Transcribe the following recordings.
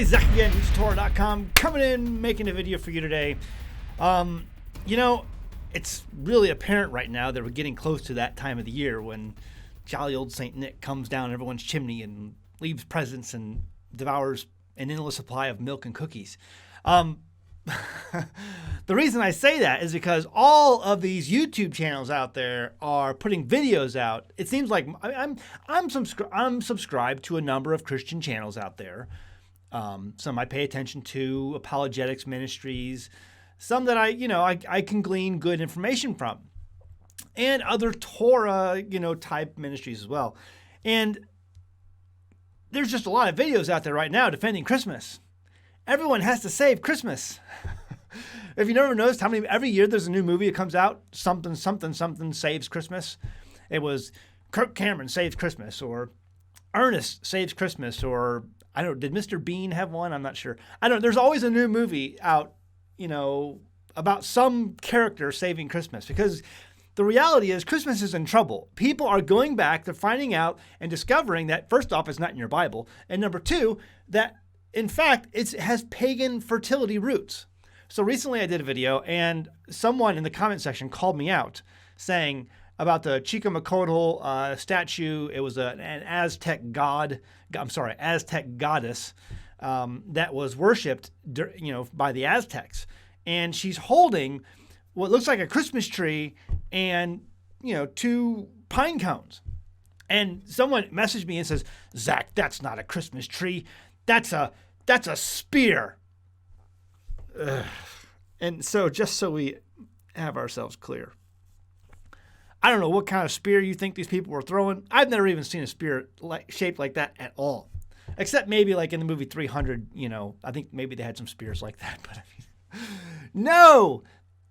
everybody, Zach again, Torah.com, coming in, making a video for you today. It's really apparent right now that we're getting close to that time of the year when jolly old Saint Nick comes down everyone's chimney and leaves presents and devours an endless supply of milk and cookies. The reason I say that is because all of these YouTube channels out there are putting videos out. It seems like I'm subscribed to a number of Christian channels out there. Some I pay attention to, apologetics ministries, some that I can glean good information from, and other Torah, type ministries as well. And there's just a lot of videos out there right now defending Christmas. Everyone has to save Christmas. If you never noticed how many, every year there's a new movie that comes out, something saves Christmas. It was Kirk Cameron saves Christmas, or Ernest saves Christmas, or I don't know, did Mr. Bean have one? I'm not sure. There's always a new movie out, about some character saving Christmas, because the reality is Christmas is in trouble. People are going back, they're finding out and discovering that, first off, it's not in your Bible, and number two, that in fact, it has pagan fertility roots. So recently I did a video and someone in the comment section called me out saying about the Chicomecoatl statue. It was an Aztec Aztec goddess that was worshipped, by the Aztecs. And she's holding what looks like a Christmas tree and, 2 pine cones. And someone messaged me and says, "Zach, that's not a Christmas tree. That's a spear." Ugh. And so just so we have ourselves clear, I don't know what kind of spear you think these people were throwing. I've never even seen a spear shaped like that at all, except maybe like in the movie 300. I think maybe they had some spears like that. But no,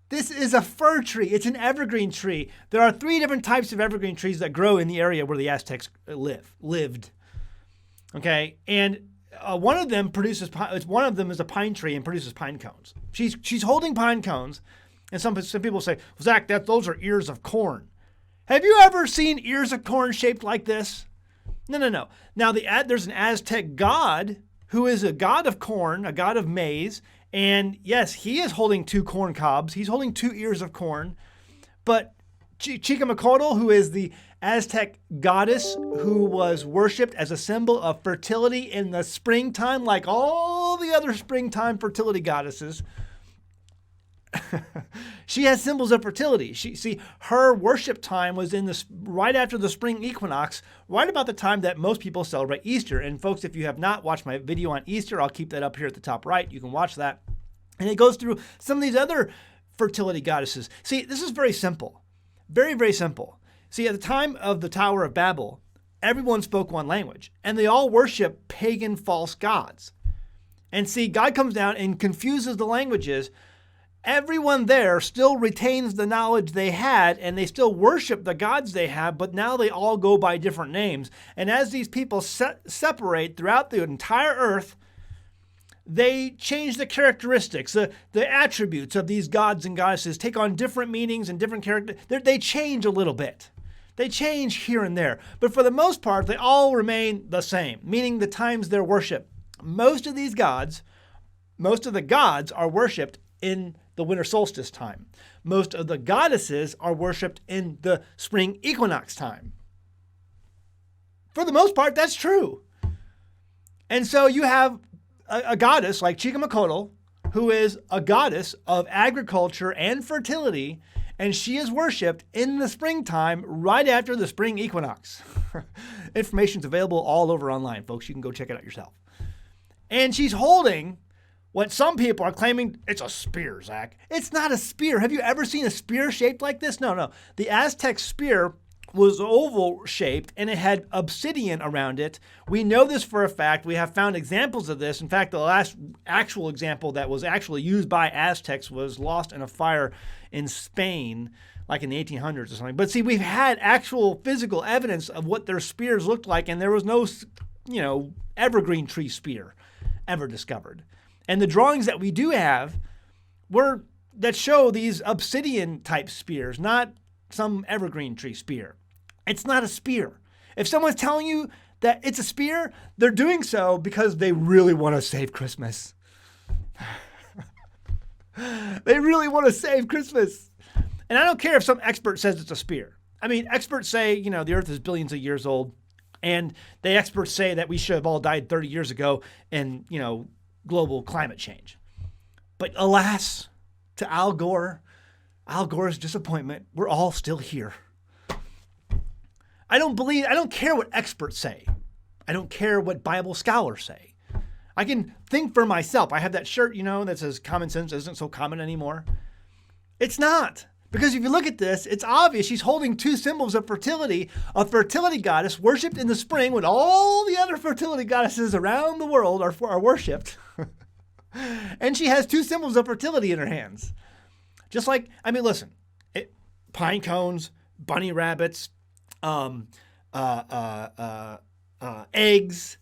this is a fir tree. It's an evergreen tree. There are 3 different types of evergreen trees that grow in the area where the Aztecs lived. Okay, and one of them is a pine tree and produces pine cones. She's holding pine cones, and some people say, "Well, Zach, those are ears of corn." Have you ever seen ears of corn shaped like this? No. Now there's an Aztec god who is a god of corn, a god of maize, and yes, he is holding 2 corn cobs. He's holding 2 ears of corn, but Chicomecoatl, who is the Aztec goddess who was worshipped as a symbol of fertility in the springtime, like all the other springtime fertility goddesses, she has symbols of fertility. Her worship time was right after the spring equinox, right about the time that most people celebrate Easter. And folks, if you have not watched my video on Easter, I'll keep that up here at the top right. You can watch that. And it goes through some of these other fertility goddesses. See, this is very simple. Very, very simple. See, at the time of the Tower of Babel, everyone spoke one language, and they all worship pagan false gods. And see, God comes down and confuses the languages. Everyone there still retains the knowledge they had, and they still worship the gods they have, but now they all go by different names. And as these people separate throughout the entire earth, they change the characteristics, the attributes of these gods and goddesses take on different meanings and different characters. They change a little bit. They change here and there. But for the most part, they all remain the same, meaning the times they're worshipped. Most of the gods are worshipped in the winter solstice time. Most of the goddesses are worshipped in the spring equinox time. For the most part, that's true. And so you have a goddess like Chicomecoatl, who is a goddess of agriculture and fertility, and she is worshipped in the springtime right after the spring equinox. Information's available all over online, folks. You can go check it out yourself. And she's holding what some people are claiming it's a spear, Zach. It's not a spear. Have you ever seen a spear shaped like this? No. The Aztec spear was oval shaped and it had obsidian around it. We know this for a fact. We have found examples of this. In fact, the last actual example that was actually used by Aztecs was lost in a fire in Spain, like in the 1800s or something. But see, we've had actual physical evidence of what their spears looked like, and there was no, evergreen tree spear ever discovered. And the drawings that we do have that show these obsidian type spears, not some evergreen tree spear. It's not a spear. If someone's telling you that it's a spear, they're doing so because they really want to save Christmas. They really want to save Christmas. And I don't care if some expert says it's a spear. I mean, experts say, the earth is billions of years old. And the experts say that we should have all died 30 years ago in, global climate change. But alas, to Al Gore's disappointment, we're all still here. I don't care what experts say. I don't care what Bible scholars say. I can think for myself. I have that shirt, that says common sense isn't so common anymore. It's not. Because if you look at this, it's obvious she's holding two symbols of fertility, a fertility goddess worshipped in the spring when all the other fertility goddesses around the world are worshipped. And she has two symbols of fertility in her hands. Just like, listen, pine cones, bunny rabbits, eggs,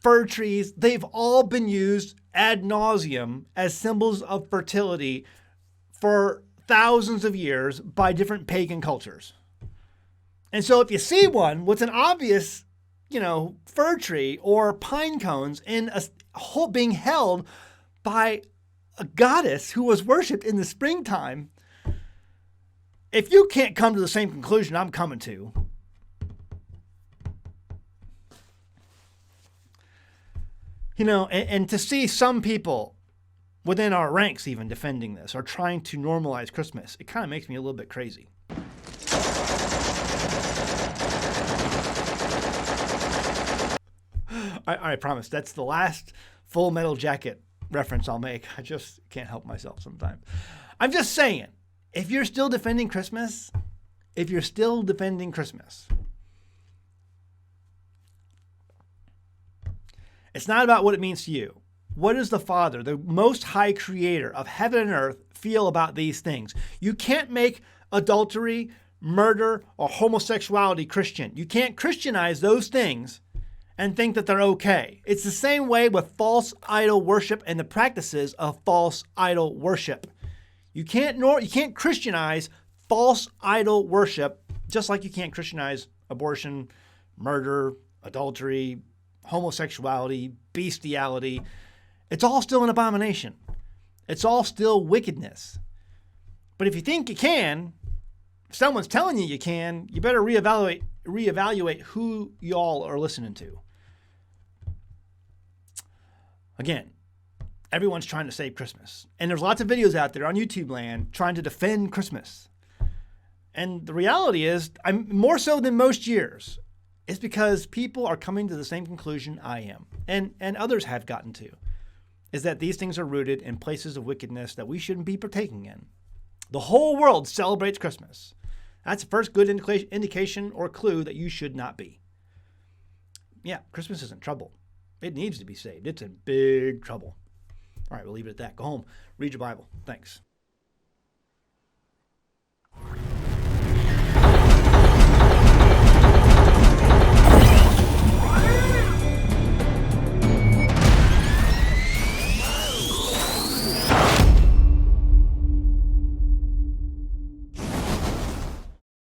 fir trees, they've all been used ad nauseum as symbols of fertility for thousands of years by different pagan cultures. And so if you see one with an obvious, fir tree or pine cones in a whole being held by a goddess who was worshipped in the springtime, if you can't come to the same conclusion I'm coming to, and to see some people within our ranks even defending this or trying to normalize Christmas, it kind of makes me a little bit crazy. I promise that's the last Full Metal Jacket reference I'll make. I just can't help myself sometimes. I'm just saying, if you're still defending Christmas, it's not about what it means to you. What does the Father, the Most High Creator of heaven and earth, feel about these things? You can't make adultery, murder, or homosexuality Christian. You can't Christianize those things and think that they're okay. It's the same way with false idol worship and the practices of false idol worship. You can't Christianize false idol worship, just like you can't Christianize abortion, murder, adultery, homosexuality, bestiality. It's all still an abomination. It's all still wickedness. But if you think you can, if someone's telling you can, you better reevaluate who y'all are listening to. Again, everyone's trying to save Christmas. And there's lots of videos out there on YouTube land trying to defend Christmas. And the reality is, I'm more so than most years, it's because people are coming to the same conclusion I am, and others have gotten to, is that these things are rooted in places of wickedness that we shouldn't be partaking in. The whole world celebrates Christmas. That's the first good indication or clue that you should not be. Yeah, Christmas is in trouble. It needs to be saved. It's in big trouble. All right, we'll leave it at that. Go home, read your Bible. Thanks.